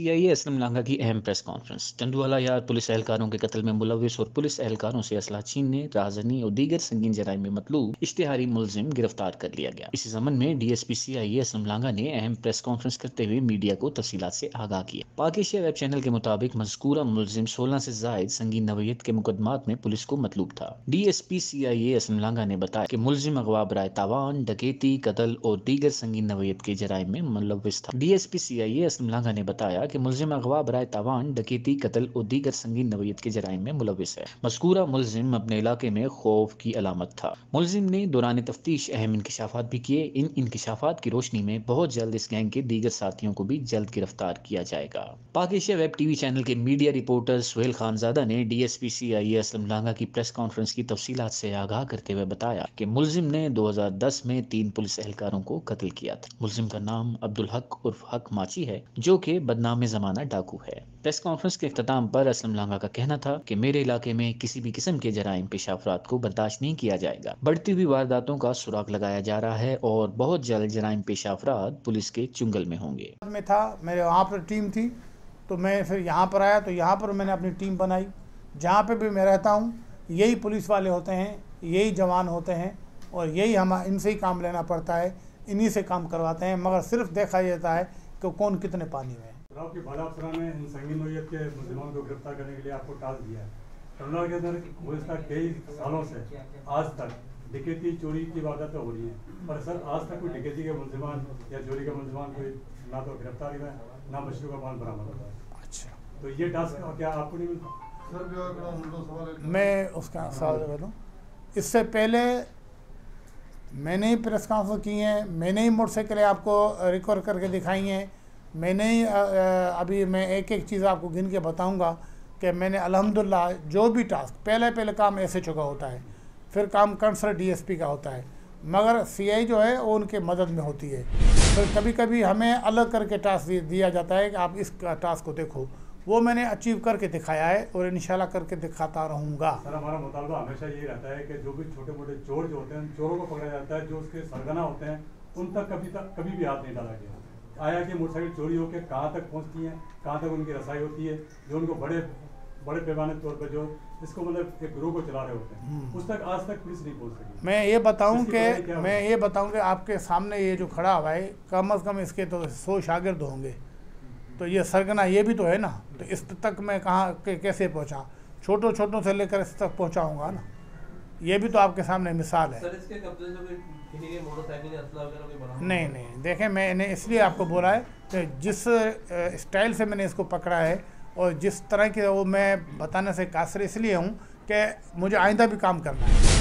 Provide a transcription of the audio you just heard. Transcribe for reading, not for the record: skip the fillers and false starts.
डीएसपीसीआईए असलम लांघा की अहम press conference. टंडवाला यार पुलिस एहलकारों के कत्ल में मुलविस और पुलिस एहलकारों से असला छीनने, राजनी और दीगर संगीन जराइम में मतलूब इश्तिहारी मुलजिम गिरफ्तार कर लिया गया। इसी जमन में डीएसपीसीआईए असलम लांघा ने अहम प्रेस कॉन्फ्रेंस करते हुए मीडिया को तफसीलात से आगाह किया। पाक एशिया वेब चैनल के मुताबिक मज़कूरा मुलजिम 16 से जायद संगीन नवयत के मुकदमात में पुलिस को मतलूब था। डीएसपीसीआईए असलम लांघा ने बताया कि मुलजिम अगवा बराए तावान, डकैती, कत्ल और दीगर संगीन नवयत के जराइम में मुलविस था। डीएसपीसीआईए असलम लांघा ने बताया कि मुलजिम अगवा बराए तावान, डकैती, कत्ल और दीगर संगीन नवयत के जराइम में मुलविस है। मज़कूरा मुलजिम अपने इलाके में खौफ की अलामत था। मुलजिम ने दौरान तफ्तीश अहम इंकशाफात भी किए। इन इंकशाफात की रोशनी में बहुत जल्द इस गैंग के दीगर साथियों को भी जल्द गिरफ्तार किया जाएगा। पाक एशिया वेब टीवी चैनल के मीडिया रिपोर्टर सुहेल खानजादा ने डीएसपीसीआईए असलम लांघा की प्रेस कॉन्फ्रेंस की तफसीलात से आगाह करते हुए बताया कि मुलजिम ने 2010 में 3 पुलिस एहलकारों को कत्ल किया था। मुलजिम का नाम अब्दुल हक उर्फ हक माची है, जो कि बदनाम जमाना डाकू है। प्रेस कॉन्फ्रेंस के इख्तिताम पर असलम लांघा का कहना था कि मेरे इलाके में किसी भी किस्म के जराइम पेशा अफराद को बर्दाश्त नहीं किया जाएगा। बढ़ती हुई वारदातों का सुराग लगाया जा रहा है और बहुत जल्द जराइम पेशा अफराद पुलिस के चुंगल में होंगे। में था, मेरे वहाँ पर टीम थी, तो मैं फिर यहाँ पर आया, तो यहाँ पर मैंने अपनी टीम बनाई। जहाँ पे भी मैं रहता हूँ यही पुलिस वाले होते हैं, यही जवान होते हैं और यही हम इनसे ही काम लेना पड़ता है, इन्हीं से काम करवाते हैं, मगर सिर्फ देखा जाता है कि कौन कितने पानी में है। आपकी बाला अफसरा ने इन संगीन नौयत के मुलजिमों को गिरफ्तार करने के लिए आपको टास्क दिया है। टंडवाला के अंदर गुज़िश्ता कई सालों से आज तक डकैती, चोरी की वारदातें हो रही हैं, पर सर आज तक कोई डकैती के मुलजिमान या चोरी के मुलजिमान कोई ना तो गिरफ्तारी में ना मछलियों का माल बरामद होता है। अच्छा, तो ये टास्क क्या आपको नहीं मिलता? मैं उसका सवाल जवाब दूँ। इससे पहले मैंने ही प्रेस कॉन्फ्रेंस की हैं, मैंने ही मोटरसाइकिलें आपको रिकॉर्ड करके दिखाई हैं, मैंने ही अभी मैं एक एक चीज़ आपको गिन के बताऊंगा कि मैंने अल्हम्दुलिल्लाह जो भी टास्क पहले काम एसएचओ का होता है, फिर काम कंसर्न डीएसपी का होता है, मगर सीआई जो है वो उनके मदद में होती है। फिर कभी कभी हमें अलग करके टास्क दिया जाता है कि आप इस टास्क को देखो, वो मैंने अचीव करके दिखाया है और इंशाल्लाह करके दिखाता रहूँगा। सर हमारा मुतालबा हमेशा ये रहता है कि जो भी छोटे मोटे चोर जो होते हैं, चोरों को पकड़ा जाता है, जो उसके सरगना होते हैं उन तक कभी भी हाथ नहीं डाला गया। आया कि मोटरसाइकिल चोरी होकर कहाँ तक पहुँचती हैं, कहाँ तक उनकी रसाई होती है, जो उनको बड़े पैमाने तौर पर जो इसको मतलब एक ग्रोह को चला रहे होते हैं, उस तक आज तक पुलिस नहीं पहुँच सकी। मैं ये बताऊं कि आपके सामने ये जो खड़ा हुआ है, कम अज़ कम इसके तो 100 शागिर्द होंगे, तो ये सरगना ये भी तो है ना, तो इस तक मैं कहाँ कैसे पहुँचा, छोटों से लेकर इस तक पहुँचाऊँगा ना, ये भी तो आपके सामने मिसाल है। सर, इसके कब्जे से कोई मोटरसाइकिल या असला वगैरह कोई बना? नहीं, देखें मैंने इसलिए आपको बोला है कि जिस स्टाइल से मैंने इसको पकड़ा है और जिस तरह के वो मैं बताने से कासर इसलिए हूँ कि मुझे आइंदा भी काम करना है।